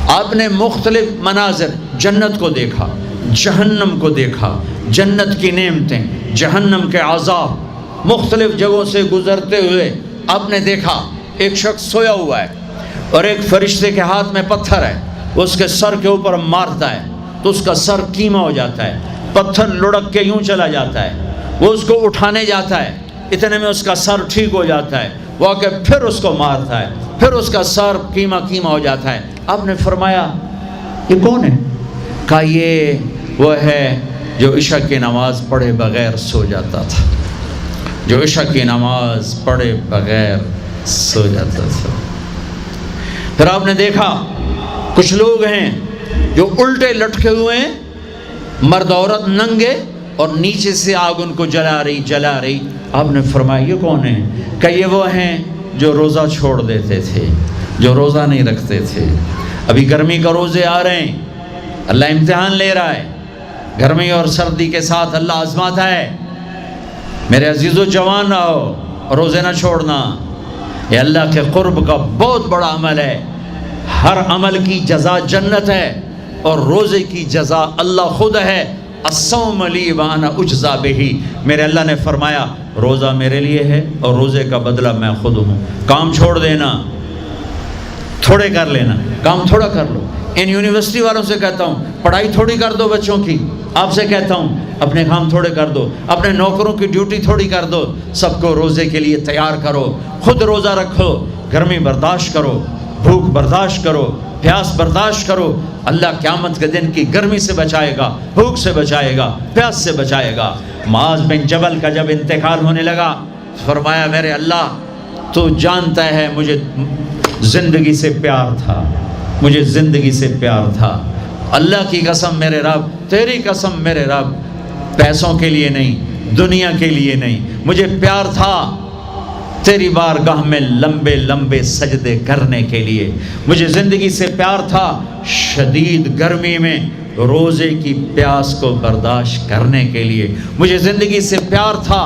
آپ نے مختلف مناظر، جنت کو دیکھا، جہنم کو دیکھا، جنت کی نعمتیں، جہنم کے عذاب، مختلف جگہوں سے گزرتے ہوئے آپ نے دیکھا ایک شخص سویا ہوا ہے اور ایک فرشتے کے ہاتھ میں پتھر ہے، وہ اس کے سر کے اوپر مارتا ہے تو اس کا سر کیما ہو جاتا ہے، پتھر لڑک کے یوں چلا جاتا ہے، وہ اس کو اٹھانے جاتا ہے، اتنے میں اس کا سر ٹھیک ہو جاتا ہے، وہ آ کے پھر اس کو مارتا ہے، پھر اس کا سر کیما ہو جاتا ہے۔ آپ نے فرمایا یہ کون ہے؟ کہا یہ وہ ہے جو عشاء کی نماز پڑھے بغیر سو جاتا تھا، جو عشاء کی نماز پڑھے بغیر سو جاتا تھا۔ پھر آپ نے دیکھا کچھ لوگ ہیں جو الٹے لٹکے ہوئے ہیں، مرد عورت ننگے، اور نیچے سے آگ ان کو جلا رہی۔ آپ نے فرمایا یہ کون ہے؟ کہ یہ وہ ہیں جو روزہ چھوڑ دیتے تھے، جو روزہ نہیں رکھتے تھے۔ ابھی گرمی کا روزے آ رہے ہیں، اللہ امتحان لے رہا ہے، گرمی اور سردی کے ساتھ اللہ آزماتا ہے۔ میرے عزیزو جوان رہو، روزے نہ چھوڑنا، یہ اللہ کے قرب کا بہت بڑا عمل ہے۔ ہر عمل کی جزا جنت ہے اور روزے کی جزا اللہ خود ہے۔ الصوم لی وانا اجزا بہ، میرے اللہ نے فرمایا روزہ میرے لیے ہے اور روزے کا بدلہ میں خود ہوں۔ کام چھوڑ دینا، تھوڑے کر لینا، کام تھوڑا کر لو۔ ان یونیورسٹی والوں سے کہتا ہوں پڑھائی تھوڑی کر دو بچوں کی، آپ سے کہتا ہوں اپنے کام تھوڑے کر دو، اپنے نوکروں کی ڈیوٹی تھوڑی کر دو، سب کو روزے کے لیے تیار کرو، خود روزہ رکھو، گرمی برداشت کرو، بھوک برداشت کرو، پیاس برداشت کرو۔ اللہ قیامت کے دن کی گرمی سے بچائے گا، بھوک سے بچائے گا، پیاس سے بچائے گا۔ معاذ بن جبل کا جب انتقال ہونے لگا، فرمایا میرے اللہ تو جانتا ہے مجھے زندگی سے پیار تھا، مجھے زندگی سے پیار تھا، اللہ کی قسم میرے رب، تیری قسم میرے رب، پیسوں کے لیے نہیں، دنیا کے لیے نہیں، مجھے پیار تھا تیری بارگاہ میں لمبے لمبے سجدے کرنے کے لیے، مجھے زندگی سے پیار تھا شدید گرمی میں روزے کی پیاس کو برداشت کرنے کے لیے، مجھے زندگی سے پیار تھا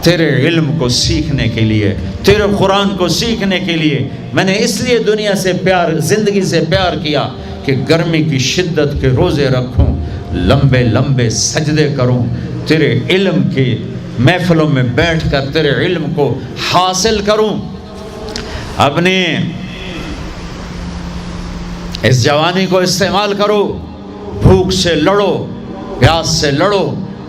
تیرے علم کو سیکھنے کے لیے، تیرے قرآن کو سیکھنے کے لیے۔ میں نے اس لیے دنیا سے پیار، زندگی سے پیار کیا کہ گرمی کی شدت کے روزے رکھوں، لمبے لمبے سجدے کروں، تیرے علم کی محفلوں میں بیٹھ کر تیرے علم کو حاصل کروں۔ اپنے اس جوانی کو استعمال کرو، بھوک سے لڑو، پیاس سے لڑو،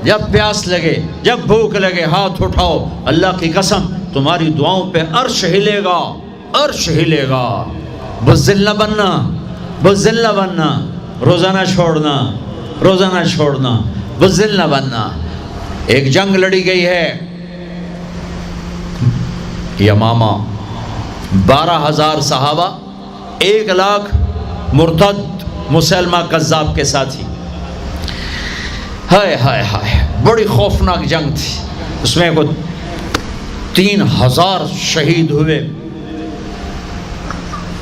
جب پیاس لگے، جب بھوک لگے ہاتھ اٹھاؤ، اللہ کی قسم تمہاری دعاؤں پہ عرش ہلے گا، عرش ہلے گا۔ بزدل نہ بننا، بزدل نہ بننا، روزہ نہ چھوڑنا، روزہ نہ چھوڑنا، بزدل نہ بننا۔ ایک جنگ لڑی گئی ہے یمامہ، 12,000 صحابہ، 1,00,000 مرتد مسلمہ کذاب کے ساتھی۔ ہائے ہائے ہائے، بڑی خوفناک جنگ تھی، اس میں کو 3,000 شہید ہوئے،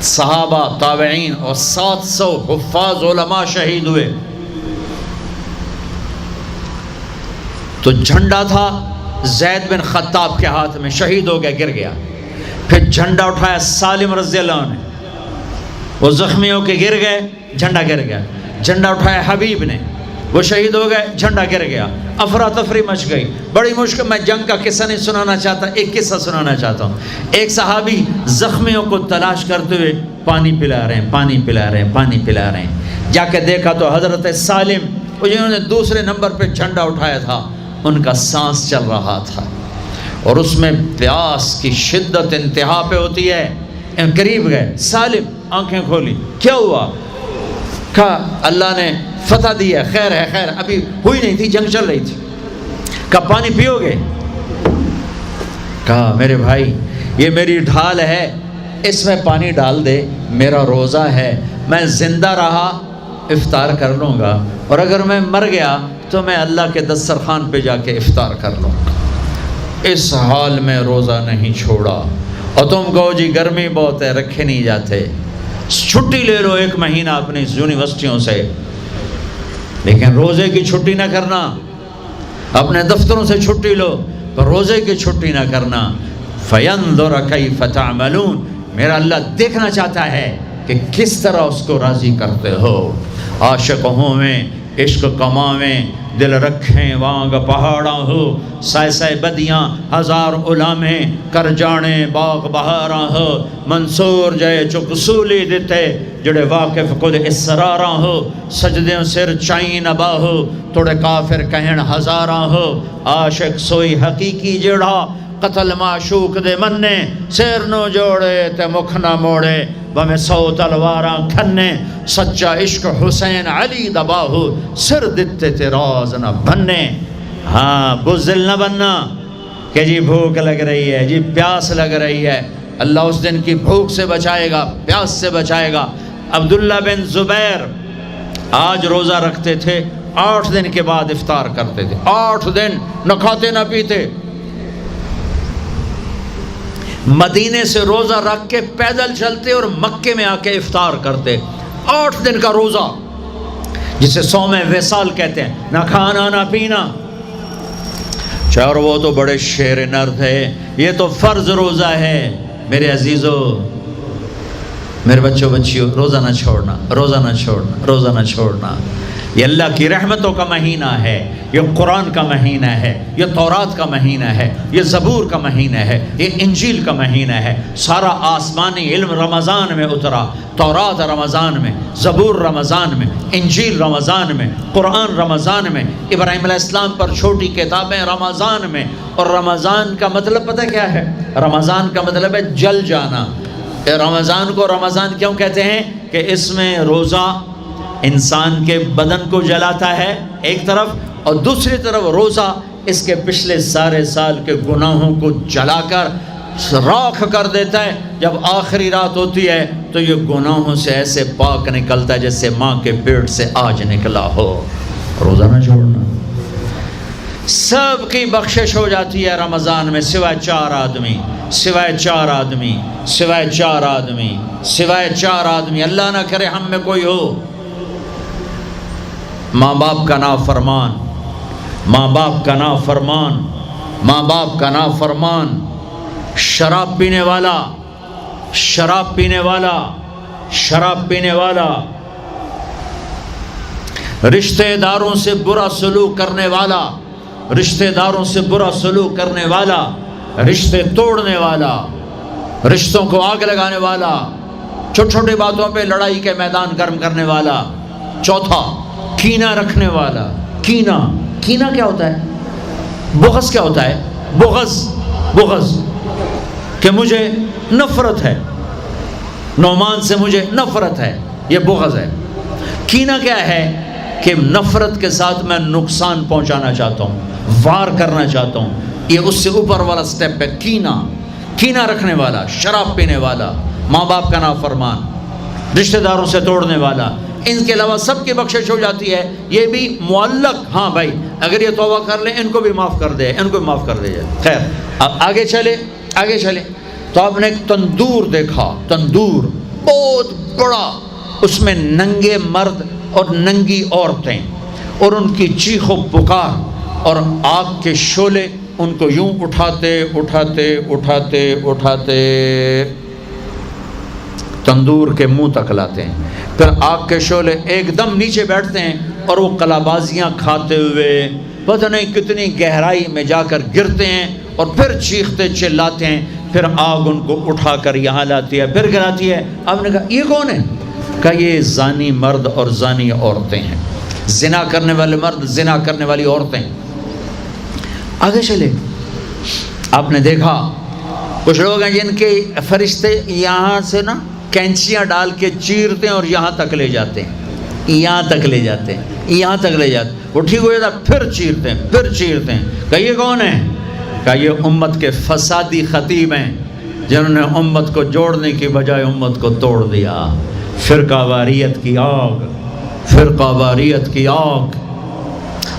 صحابہ، تابعین اور 700 حفاظ علماء شہید ہوئے۔ تو جھنڈا تھا زید بن خطاب کے ہاتھ میں، شہید ہو گیا، گر گیا۔ پھر جھنڈا اٹھایا سالم رضی اللہ عنہ نے، وہ زخمی ہو کے گر گئے، جھنڈا گر گیا۔ جھنڈا اٹھایا حبیب نے، وہ شہید ہو گئے، جھنڈا گر گیا۔ افراتفری مچ گئی، بڑی مشکل۔ میں جنگ کا قصہ نہیں سنانا چاہتا، ایک قصہ سنانا چاہتا ہوں۔ ایک صحابی زخمیوں کو تلاش کرتے ہوئے پانی پلا رہے ہیں، پانی پلا رہے ہیں، پانی پلا رہے ہیں۔ جا کے دیکھا تو حضرت سالم، جنہوں نے دوسرے نمبر پہ جھنڈا اٹھایا تھا، ان کا سانس چل رہا تھا اور اس میں پیاس کی شدت انتہا پہ ہوتی ہے۔ قریب گئے، سالم آنکھیں کھولی، کیا ہوا؟ کہا اللہ نے فتح دی ہے، خیر ہے، خیر ابھی ہوئی نہیں تھی، جنگ چل رہی تھی۔ کہا پانی پیو گے؟ کہا میرے بھائی یہ میری ڈھال ہے، اس میں پانی ڈال دے، میرا روزہ ہے، میں زندہ رہا افطار کر لوں گا، اور اگر میں مر گیا تو میں اللہ کے دسترخوان پہ جا کے افطار کر لوں گا۔ اس حال میں روزہ نہیں چھوڑا۔ اور تم کہو جی گرمی بہت ہے، رکھے نہیں جاتے، چھٹی لے لو 1 مہینہ اپنی یونیورسٹیوں سے، لیکن روزے کی چھٹی نہ کرنا۔ اپنے دفتروں سے چھٹی لو پر روزے کی چھٹی نہ کرنا۔ فَيَنْظُرَ كَيْفَ تَعْمَلُونَ، میرا اللہ دیکھنا چاہتا ہے کہ کس طرح اس کو راضی کرتے ہو۔ عاشق ہوں میں عشق کماویں، دل رکھیں وانگ پہاڑاں ہو، سائے سائے بدیاں ہزار علامیں، کر جانے باغ بہاراں ہو، منصور جائے چک سولی دیتے، جڑے واقف خود اسراراں ہو، سجدیں سر چائیں نبا ہو، توڑے کافر کہن ہزاراں ہو، عاشق سوئی حقیقی جڑا، قتل معشوق دے مننے، سیر نو جوڑے تے مکھ نہ موڑے، بہمیں 100 تلواراں کھنے، سچا عشق حسین علی دباہو، سر دتے تے راز نہ بننے۔ ہاں بزدل نہ بننا کہ جی بھوک لگ رہی ہے، جی پیاس لگ رہی ہے، اللہ اس دن کی بھوک سے بچائے گا، پیاس سے بچائے گا۔ عبداللہ بن زبیر آج روزہ رکھتے تھے، 8 دن کے بعد افطار کرتے تھے، 8 دن نہ کھاتے نہ پیتے، مدینے سے روزہ رکھ کے پیدل چلتے اور مکے میں آ کے افطار کرتے، 8 دن کا روزہ جسے صوم وصال کہتے ہیں، نہ کھانا نہ پینا۔ اور وہ تو بڑے شیر نر تھے، یہ تو فرض روزہ ہے۔ میرے عزیزو، میرے بچوں بچیوں، روزہ نہ چھوڑنا، روزہ نہ چھوڑنا، روزہ نہ چھوڑنا۔ یہ اللہ کی رحمتوں کا مہینہ ہے، یہ قرآن کا مہینہ ہے، یہ تورات کا مہینہ ہے، یہ زبور کا مہینہ ہے، یہ انجیل کا مہینہ ہے۔ سارا آسمانی علم رمضان میں اترا، تورات رمضان میں، زبور رمضان میں، انجیل رمضان میں، قرآن رمضان میں، ابراہیم علیہ السلام پر چھوٹی کتابیں رمضان میں۔ اور رمضان کا مطلب پتہ کیا ہے؟ رمضان کا مطلب ہے جل جانا۔ رمضان کو رمضان کیوں کہتے ہیں؟ کہ اس میں روزہ انسان کے بدن کو جلاتا ہے ایک طرف، اور دوسری طرف روزہ اس کے پچھلے سارے سال کے گناہوں کو جلا کر راکھ کر دیتا ہے۔ جب آخری رات ہوتی ہے تو یہ گناہوں سے ایسے پاک نکلتا ہے جیسے ماں کے پیٹ سے آج نکلا ہو۔ روزہ نہ چھوڑنا، سب کی بخشش ہو جاتی ہے رمضان میں، سوائے 4 آدمی، سوائے 4 آدمی، سوائے 4 آدمی، سوائے 4 آدمی۔ اللہ نہ کرے ہم میں کوئی ہو۔ ماں باپ کا نافرمان، ماں باپ کا نافرمان، ماں باپ کا نافرمان، شراب پینے والا، شراب پینے والا، شراب پینے والا، رشتہ داروں سے برا سلوک کرنے والا، رشتہ داروں سے برا سلوک کرنے والا، رشتے توڑنے والا، رشتوں کو آگ لگانے والا، چھوٹی چھوٹی باتوں پہ لڑائی کے میدان گرم کرنے والا۔ چوتھا، کینہ رکھنے والا۔ کینہ، کینہ کیا ہوتا ہے؟ بغض کیا ہوتا ہے؟ بغض، بغض کہ مجھے نفرت ہے، نعمان سے مجھے نفرت ہے، یہ بغض ہے۔ کینہ کیا ہے؟ کہ نفرت کے ساتھ میں نقصان پہنچانا چاہتا ہوں، وار کرنا چاہتا ہوں، یہ اس سے اوپر والا سٹیپ ہے کینہ۔ کینہ رکھنے والا، شراب پینے والا، ماں باپ کا نافرمان، رشتہ داروں سے توڑنے والا، ان کے علاوہ سب کی بخشش ہو جاتی ہے۔ یہ بھی معلق، ہاں بھائی اگر یہ توبہ کر لیں ان کو بھی معاف کر دے، ان کو بھی معاف کر دے جائے۔ خیر، اب آگے چلے، آگے چلے تو آپ نے ایک تندور دیکھا، تندور بہت بڑا، اس میں ننگے مرد اور ننگی عورتیں، اور ان کی چیخ و پکار، اور آگ کے شعلے ان کو یوں اٹھاتے اٹھاتے اٹھاتے اٹھاتے تندور کے منہ تک لاتے ہیں۔ پھر آگ کے شعلے ایک دم نیچے بیٹھتے ہیں اور وہ قلابازیاں کھاتے ہوئے پتہ نہیں کتنی گہرائی میں جا کر گرتے ہیں، اور پھر چیختے چلاتے ہیں۔ پھر آگ ان کو اٹھا کر یہاں لاتی ہے، پھر گراتی ہے۔ آپ نے کہا یہ کون ہے؟ کہا یہ زانی مرد اور زانی عورتیں ہیں، زنا کرنے والے مرد، زنا کرنے والی عورتیں۔ آگے چلے، آپ نے دیکھا کچھ لوگ ہیں جن کے فرشتے یہاں سے نا کینچیاں ڈال کے چیرتے ہیں اور یہاں تک لے جاتے ہیں، یہاں تک لے جاتے ہیں، یہاں تک لے جاتے ہیں، وہ ٹھیک ہو جاتا ہے پھر چیرتے ہیں، پھر چیرتے ہیں۔ کہا یہ کون ہے؟ کہا یہ امت کے فسادی خطیب ہیں جنہوں نے امت کو جوڑنے کی بجائے امت کو توڑ دیا۔ فرقہ واریت کی آگ، فرقہ واریت کی آگ۔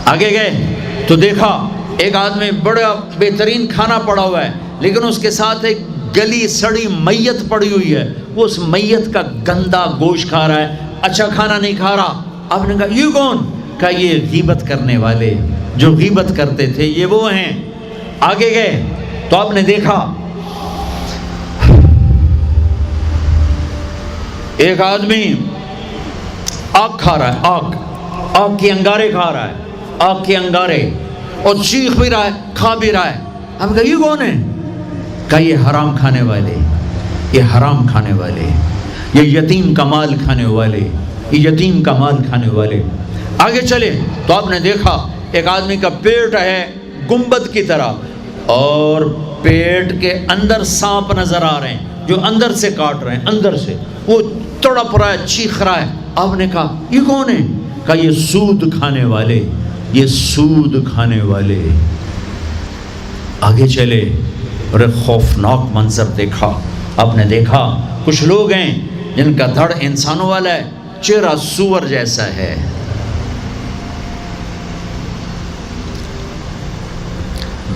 آگے گئے تو دیکھا ایک آدمی بڑا بہترین کھانا پڑا ہوا ہے، لیکن اس کے ساتھ ایک گلی سڑی میت پڑی ہوئی ہے، وہ اس میت کا گندا گوشت کھا رہا ہے، اچھا کھانا نہیں کھا رہا۔ آپ نے کہا یہ کون؟ کہا یہ غیبت کرنے والے، جو غیبت کرتے تھے یہ وہ ہیں۔ آگے گئے تو آپ نے دیکھا ایک آدمی آگ کھا رہا ہے، آگ کے انگارے کھا رہا ہے، آگ کے انگارے، اور چیخ بھی رہا ہے، کھا بھی رہا ہے. ہم کہا یہ کون ہے؟ کہا یہ حرام کھانے والے، یہ حرام کھانے والے، یہ یتیم کا مال کھانے والے، یہ یتیم کا مال کھانے والے. آگے چلے تو آپ نے دیکھا ایک آدمی کا پیٹ ہے گنبد کی طرح، اور پیٹ کے اندر سانپ نظر آ رہے ہیں جو اندر سے کاٹ رہے ہیں، اندر سے وہ تڑپ رہا ہے، چیخ رہا ہے. آپ نے کہا یہ کون ہے؟ کہا یہ سود کھانے والے، یہ سود کھانے والے. آگے چلے اور ایک خوفناک منظر دیکھا. آپ نے دیکھا کچھ لوگ ہیں جن کا دھڑ انسانوں والا ہے، چہرہ سور جیسا ہے.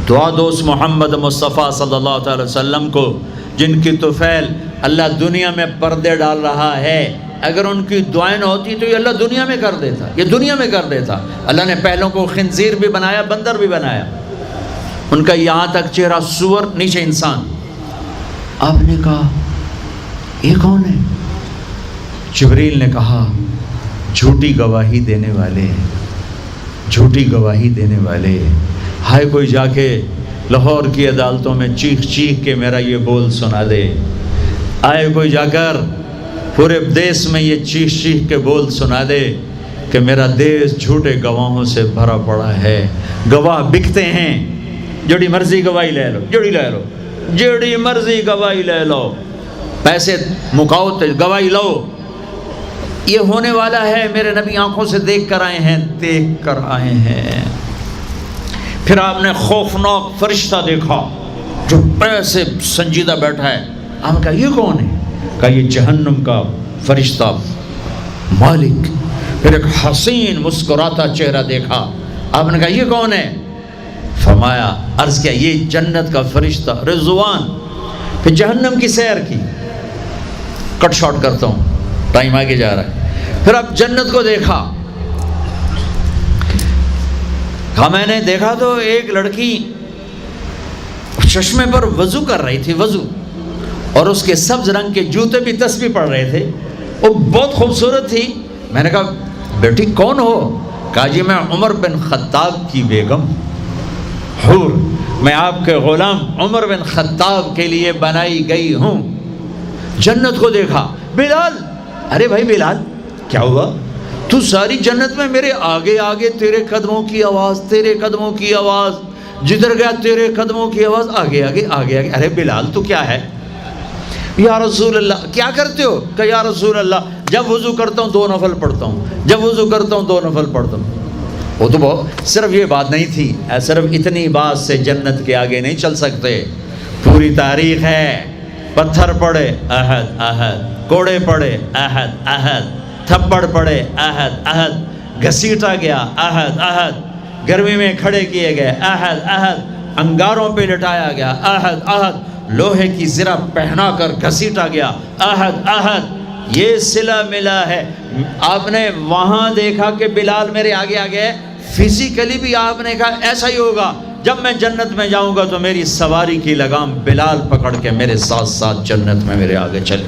دعا دوست محمد مصطفیٰ صلی اللہ تعالی وسلم کو، جن کی طفیل اللہ دنیا میں پردے ڈال رہا ہے، اگر ان کی دعائیں نہ ہوتی تو یہ اللہ دنیا میں کر دیتا، یہ دنیا میں کر دیتا. اللہ نے پہلوں کو خنزیر بھی بنایا، بندر بھی بنایا، ان کا یہاں تک چہرہ سور، نیچے انسان. آپ نے کہا یہ کون ہے؟ جبریل نے کہا جھوٹی گواہی دینے والے، جھوٹی گواہی دینے والے. ہائے کوئی جا کے لاہور کی عدالتوں میں چیخ چیخ کے میرا یہ بول سنا دے، آئے کوئی جا کر پورے دیس میں یہ چیخ چیخ کے بول سنا دے کہ میرا دیس جھوٹے گواہوں سے بھرا پڑا ہے. گواہ بکتے ہیں، جڑی مرضی گواہی لے لو، جڑی مرضی گواہی لے لو، پیسے مکاؤ تو گواہی لو. یہ ہونے والا ہے، میرے نبی آنکھوں سے دیکھ کر آئے ہیں، دیکھ کر آئے ہیں. پھر آپ نے خوفناک فرشتہ دیکھا جو ایسے سنجیدہ بیٹھا ہے. ہم کہا یہ کون ہے؟ کہا یہ جہنم کا فرشتہ مالک. پھر ایک حسین مسکراتا چہرہ دیکھا. آپ نے کہا یہ کون ہے؟ فرمایا، عرض کیا یہ جنت کا فرشتہ رضوان. پھر جہنم کی سیر کی. کٹ شارٹ کرتا ہوں، ٹائم آگے جا رہا ہے. پھر اب جنت کو دیکھا. کہا میں نے دیکھا تو ایک لڑکی چشمے پر وضو کر رہی تھی، وضو، اور اس کے سبز رنگ کے جوتے بھی تسبیح پڑھ رہے تھے، وہ بہت خوبصورت تھی. میں نے کہا بیٹی کون ہو؟ کہا جی میں عمر بن خطاب کی بیگم حور، میں آپ کے غلام عمر بن خطاب کے لیے بنائی گئی ہوں. جنت کو دیکھا. بلال، ارے بھائی بلال کیا ہوا؟ تو ساری جنت میں میرے آگے آگے، تیرے قدموں کی آواز، تیرے قدموں کی آواز، جدھر گیا تیرے قدموں کی آواز، آگے آگے آگے آگے. ارے بلال تو کیا ہے؟ یا رسول اللہ کیا کرتے ہو؟ کہ یا رسول اللہ جب وضو کرتا ہوں 2 نفل پڑھتا ہوں، جب وضو کرتا ہوں 2 نفل پڑھتا ہوں. وہ تو بہت صرف یہ بات نہیں تھی، صرف اتنی بات سے جنت کے آگے نہیں چل سکتے. پوری تاریخ ہے. پتھر پڑے احد احد، کوڑے پڑے احد احد، تھپڑ پڑے احد احد، گھسیٹا گیا احد احد، گرمی میں کھڑے کیے گئے احد احد، انگاروں پہ لٹایا گیا احد احد، لوہے کی زرہ پہنا کر گھسیٹا گیا احد احد. یہ صلہ ملا ہے. آپ نے وہاں دیکھا کہ بلال میرے آگے آگے ہے، فزیکلی بھی آپ نے کہا ایسا ہی ہوگا. جب میں جنت میں جاؤں گا تو میری سواری کی لگام بلال پکڑ کے میرے ساتھ ساتھ جنت میں میرے آگے چلے.